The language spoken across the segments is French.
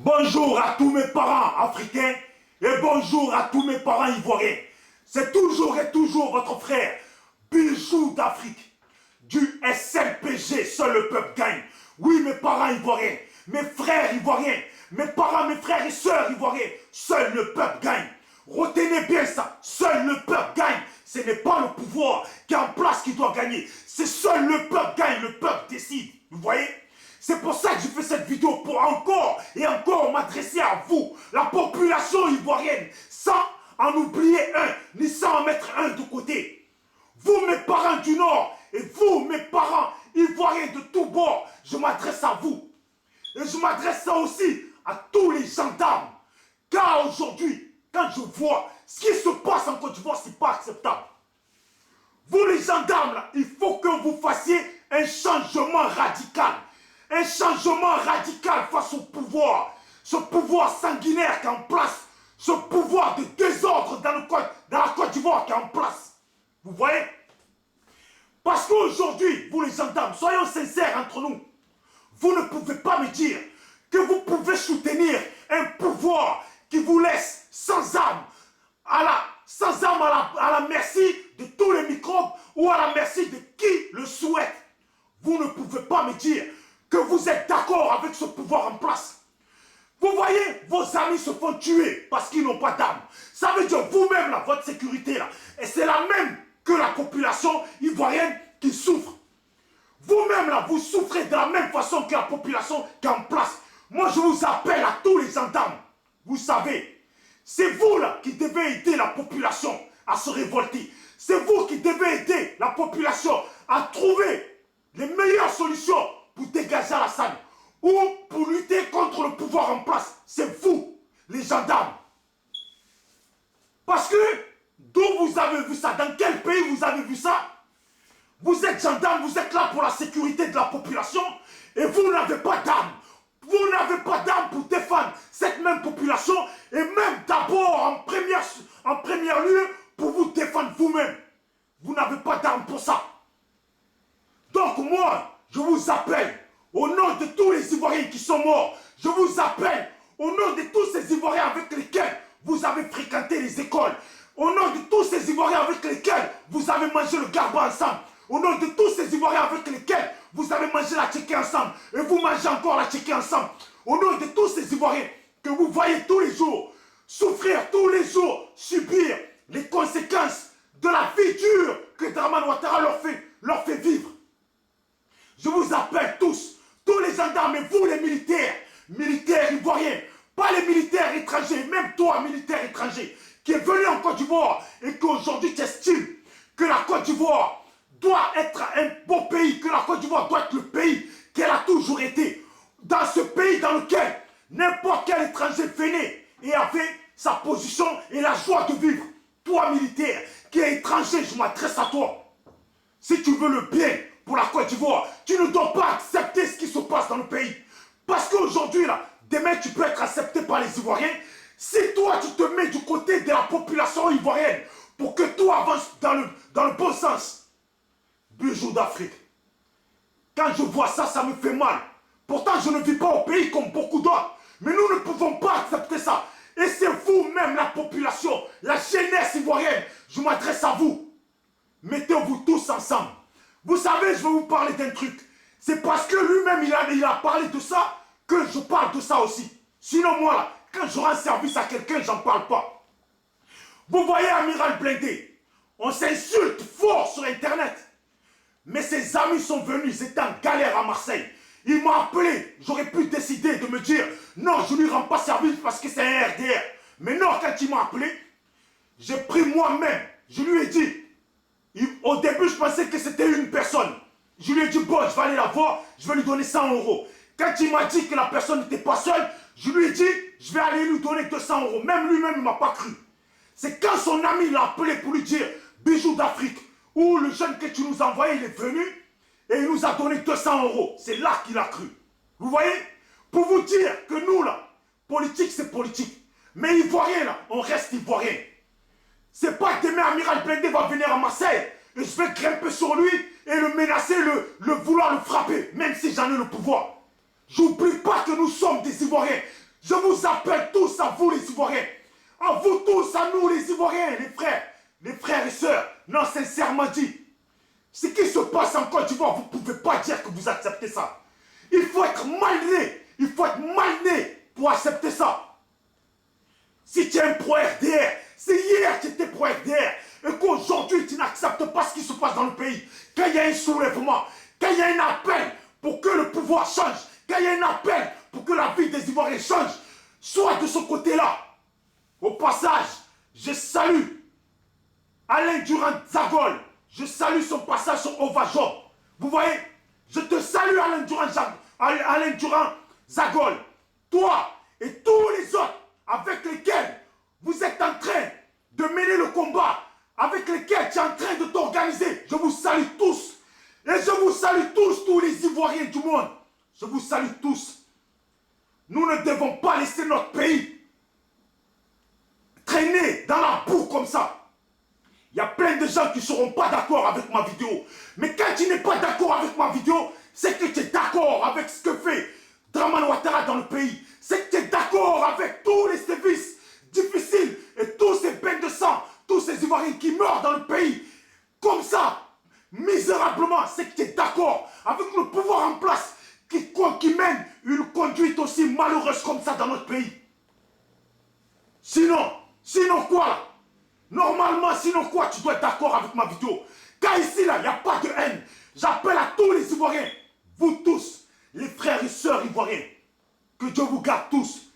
Bonjour à tous mes parents africains et bonjour à tous mes parents ivoiriens. C'est toujours et toujours votre frère, Bijou d'Afrique, du SLPG, seul le peuple gagne. Oui, mes parents ivoiriens, mes frères ivoiriens, mes parents, mes frères et sœurs ivoiriens, seul le peuple gagne. Retenez bien ça, seul le peuple gagne. Ce n'est pas le pouvoir qui est en place qui doit gagner. C'est seul le peuple gagne, le peuple décide. Vous voyez? C'est pour ça que je fais cette vidéo, pour encore et encore m'adresser à vous, la population ivoirienne, sans en oublier un, ni sans en mettre un de côté. Vous, mes parents du Nord, et vous, mes parents ivoiriens de tous bords, je m'adresse à vous. Et je m'adresse aussi à tous les gendarmes. Car aujourd'hui, quand je vois ce qui se passe en Côte d'Ivoire, ce n'est pas acceptable. Vous, les gendarmes, là, il faut que vous fassiez un changement radical. Un changement radical face au pouvoir. Ce pouvoir sanguinaire qui est en place. Ce pouvoir de désordre dans la Côte d'Ivoire qui est en place. Vous voyez? Parce qu'aujourd'hui, vous les gendarmes, soyons sincères entre nous. Vous ne pouvez pas me dire que vous pouvez soutenir un pouvoir qui vous laisse sans armes, à la merci de tous les microbes ou à la merci de qui le souhaite. Vous ne pouvez pas me dire que vous êtes d'accord avec ce pouvoir en place. Vous voyez, vos amis se font tuer parce qu'ils n'ont pas d'armes. Ça veut dire vous-même, là, votre sécurité, là, et c'est la même que la population ivoirienne qui souffre. Vous-même, là, vous souffrez de la même façon que la population qui est en place. Moi, je vous appelle à tous les gendarmes. Vous savez, c'est vous, là, qui devez aider la population à se révolter. C'est vous qui devez aider la population à trouver les meilleures solutions pour dégager Alassane ou pour lutter contre le pouvoir en place. C'est vous, les gendarmes. Parce que, d'où vous avez vu ça? Dans quel pays vous avez vu ça? Vous êtes gendarme, vous êtes là pour la sécurité de la population et vous n'avez pas d'armes. Vous n'avez pas d'armes pour défendre cette même population et même d'abord, en premier lieu, pour vous défendre vous-même. Vous n'avez pas d'armes pour ça. Donc moi, je vous appelle, au nom de tous les Ivoiriens qui sont morts, je vous appelle, au nom de tous ces Ivoiriens avec lesquels vous avez fréquenté les écoles, au nom de tous ces Ivoiriens avec lesquels vous avez mangé le garba ensemble, au nom de tous ces Ivoiriens avec lesquels vous avez mangé la tchéké ensemble, et vous mangez encore la tchéké ensemble, au nom de tous ces Ivoiriens que vous voyez tous les jours, souffrir tous les jours, subir les conséquences de la vie dure que Dramane Ouattara leur fait vivre. Je vous appelle tous les gendarmes et vous les militaires ivoiriens, pas les militaires étrangers, même toi militaire étranger, qui est venu en Côte d'Ivoire et qu'aujourd'hui tu estimes que la Côte d'Ivoire doit être un beau pays, que la Côte d'Ivoire doit être le pays qu'elle a toujours été. Dans ce pays dans lequel n'importe quel étranger venait et avait sa position et la joie de vivre. Toi militaire qui est étranger, je m'adresse à toi. Si tu veux le bien pour la Côte d'Ivoire, tu ne dois pas accepter ce qui se passe dans le pays. Parce qu'aujourd'hui, là, demain, tu peux être accepté par les Ivoiriens. Si toi, tu te mets du côté de la population ivoirienne pour que tout avance dans le bon sens. Bijou d'Afrique. Quand je vois ça, ça me fait mal. Pourtant, je ne vis pas au pays comme beaucoup d'autres. Mais nous ne pouvons pas accepter ça. Et c'est vous-même, la population, la jeunesse ivoirienne. Je m'adresse à vous. Mettez-vous tous ensemble. Vous savez, je vais vous parler d'un truc. C'est parce que lui-même, il a parlé de ça que je parle de ça aussi. Sinon, moi, là, quand je rends service à quelqu'un, j'en parle pas. Vous voyez Amiral Blindé, on s'insulte fort sur Internet. Mais ses amis sont venus, ils étaient en galère à Marseille. Ils m'ont appelé, j'aurais pu décider de me dire, non, je ne lui rends pas service parce que c'est un RDR. Mais non, quand il m'a appelé, j'ai pris moi-même, je lui ai dit, au début, je pensais que c'était une personne. Je lui ai dit, bon, je vais aller la voir, je vais lui donner 100 €. Quand il m'a dit que la personne n'était pas seule, je lui ai dit, je vais aller lui donner 200 €. Même lui-même, il ne m'a pas cru. C'est quand son ami l'a appelé pour lui dire, Bijou d'Afrique, où le jeune que tu nous as envoyé, il est venu et il nous a donné 200 €. C'est là qu'il a cru. Vous voyez? Pour vous dire que nous, là, politique, c'est politique. Mais Ivoirien, là, on reste Ivoirien. C'est pas que demain Amiral Blindé va venir à Marseille et je vais grimper sur lui et le menacer, vouloir le frapper, même si j'en ai le pouvoir. J'oublie pas que nous sommes des Ivoiriens. Je vous appelle tous à vous les Ivoiriens. À vous tous, à nous les Ivoiriens, les frères et sœurs. Non, sincèrement dit, ce qui se passe en Côte d'Ivoire, vous ne pouvez pas dire que vous acceptez ça. Il faut être mal né. Il faut être mal né pour accepter ça. Si tu es un pro-RDR, c'est hier que tu étais pro-RDR et qu'aujourd'hui tu n'acceptes pas ce qui se passe dans le pays. Quand il y a un soulèvement, quand il y a un appel pour que le pouvoir change, quand il y a un appel pour que la vie des Ivoiriens change, sois de ce côté-là. Au passage, je salue Alain Durand Zagol. Je salue son passage sur Ovajob. Vous voyez, je te salue Alain Durand Zagol. Toi et tous les autres avec lesquels vous êtes en train de mener le combat, avec lesquels tu es en train de t'organiser. Je vous salue tous. Et je vous salue tous les Ivoiriens du monde. Je vous salue tous. Nous ne devons pas laisser notre pays traîner dans la boue comme ça. Il y a plein de gens qui ne seront pas d'accord avec ma vidéo. Mais quand tu n'es pas d'accord avec ma vidéo, c'est que tu es d'accord avec ce que fait Dramane Ouattara dans le pays. C'est que tu es d'accord avec tous les services difficiles et tous ces bains de sang, tous ces Ivoiriens qui meurent dans le pays. Comme ça, misérablement, c'est que tu es d'accord avec le pouvoir en place qui mène une conduite aussi malheureuse comme ça dans notre pays. Sinon quoi là? Normalement, sinon quoi, tu dois être d'accord avec ma vidéo. Car ici, là, il n'y a pas de haine. J'appelle à tous les Ivoiriens, vous tous, les frères et sœurs ivoiriens, que Dieu vous garde tous.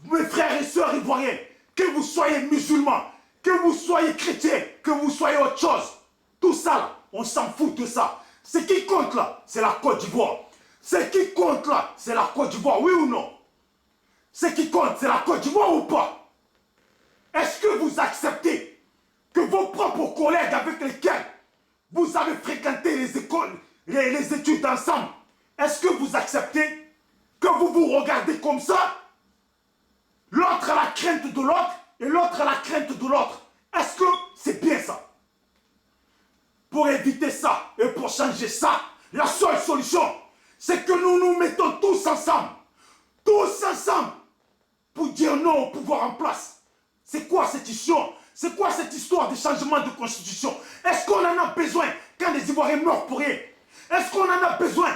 Mes frères et sœurs ivoiriens, que vous soyez musulmans, que vous soyez chrétiens, que vous soyez autre chose. Tout ça, là, on s'en fout de ça. Ce qui compte là, c'est la Côte d'Ivoire. Ce qui compte là, c'est la Côte d'Ivoire, oui ou non? Ce qui compte, c'est la Côte d'Ivoire ou pas? Est-ce que vous acceptez que vos propres collègues avec lesquels vous avez fréquenté les écoles, les études ensemble, est-ce que vous acceptez que vous vous regardez comme ça? L'autre a la crainte de l'autre et l'autre a la crainte de l'autre. Est-ce que c'est bien ça? Pour éviter ça et pour changer ça, la seule solution, c'est que nous nous mettons tous ensemble pour dire non au pouvoir en place. C'est quoi cette histoire? C'est quoi cette histoire de changement de constitution? Est-ce qu'on en a besoin quand les Ivoiriens meurent pour rien? Est-ce qu'on en a besoin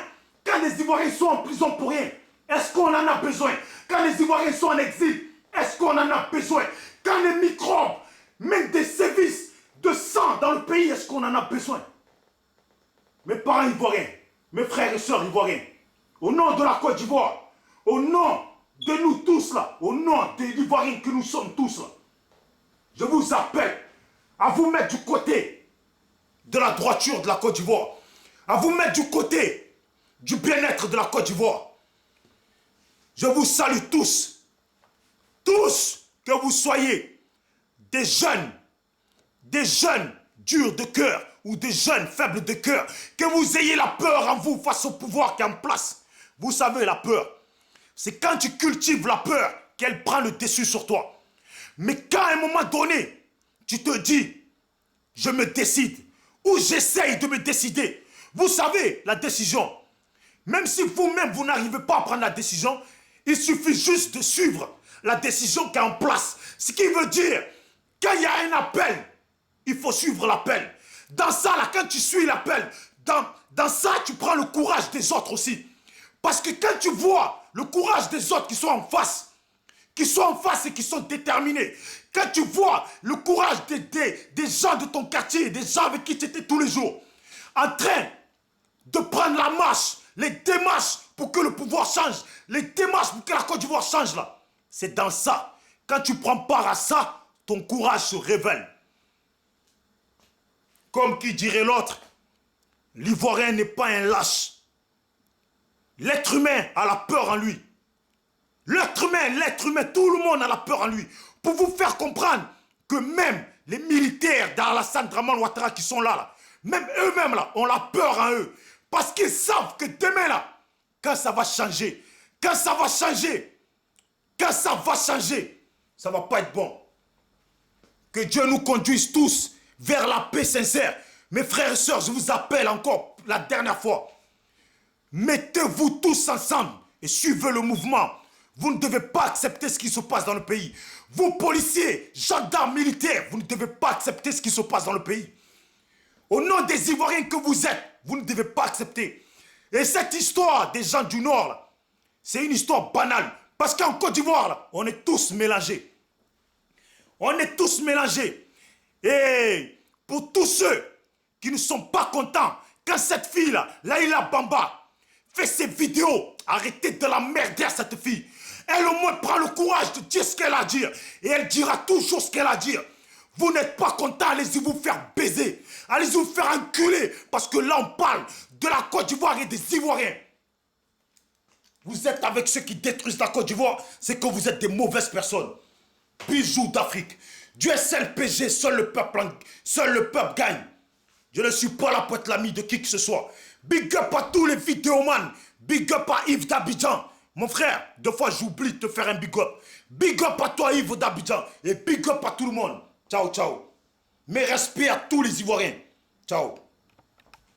quand les Ivoiriens sont en prison pour rien? Est-ce qu'on en a besoin quand les Ivoiriens sont en exil? Est-ce qu'on en a besoin quand les microbes mènent des sévices de sang dans le pays? Est-ce qu'on en a besoin? Mes parents ivoiriens, mes frères et sœurs ivoiriens, au nom de la Côte d'Ivoire, au nom de nous tous là, au nom des Ivoiriens que nous sommes tous là, je vous appelle à vous mettre du côté de la droiture de la Côte d'Ivoire, à vous mettre du côté du bien-être de la Côte d'Ivoire. Je vous salue tous, que vous soyez des jeunes durs de cœur ou des jeunes faibles de cœur, que vous ayez la peur en vous face au pouvoir qui est en place. Vous savez, la peur, c'est quand tu cultives la peur qu'elle prend le dessus sur toi. Mais quand à un moment donné, tu te dis, je me décide, ou j'essaye de me décider. Vous savez, la décision, même si vous-même, vous n'arrivez pas à prendre la décision, il suffit juste de suivre la décision qui est en place. Ce qui veut dire, quand il y a un appel, il faut suivre l'appel. Dans ça, là, quand tu suis l'appel, dans ça, tu prends le courage des autres aussi. Parce que quand tu vois le courage des autres qui sont en face et qui sont déterminés, quand tu vois le courage des gens de ton quartier, des gens avec qui tu étais tous les jours, en train de prendre la marche, les démarches pour que le pouvoir change, les démarches pour que la Côte d'Ivoire change là, c'est dans ça. Quand tu prends part à ça, ton courage se révèle. Comme qui dirait l'autre, l'Ivoirien n'est pas un lâche. L'être humain a la peur en lui. L'être humain, tout le monde a la peur en lui. Pour vous faire comprendre que même les militaires d'Alassane Dramane Ouattara qui sont là, même eux-mêmes là, ont la peur en eux. Parce qu'ils savent que demain là, quand ça va changer, ça va pas être bon. Que Dieu nous conduise tous vers la paix sincère. Mes frères et sœurs, je vous appelle encore la dernière fois. Mettez-vous tous ensemble et suivez le mouvement. Vous ne devez pas accepter ce qui se passe dans le pays. Vous, policiers, gendarmes, militaires, vous ne devez pas accepter ce qui se passe dans le pays. Au nom des Ivoiriens que vous êtes, vous ne devez pas accepter. Et cette histoire des gens du Nord, c'est une histoire banale. Parce qu'en Côte d'Ivoire, on est tous mélangés. On est tous mélangés. Et pour tous ceux qui ne sont pas contents, quand cette fille-là, Laïla Bamba, fait ses vidéos, arrêtez de la merder à cette fille. Elle au moins prend le courage de dire ce qu'elle a à dire. Et elle dira toujours ce qu'elle a à dire. Vous n'êtes pas content, allez-y vous faire baiser. Allez-y vous faire enculer. Parce que là, on parle de la Côte d'Ivoire et des Ivoiriens. Vous êtes avec ceux qui détruisent la Côte d'Ivoire, c'est que vous êtes des mauvaises personnes. Bijoux d'Afrique. Dieu est LPG, seul le peuple gagne. Je ne suis pas là pour être l'ami de qui que ce soit. Big up à tous les vidéomans. Big up à Yves d'Abidjan. Mon frère, deux fois j'oublie de te faire un big up. Big up à toi Yves d'Abidjan. Et big up à tout le monde. Ciao, ciao. Mes respects à tous les Ivoiriens. Ciao.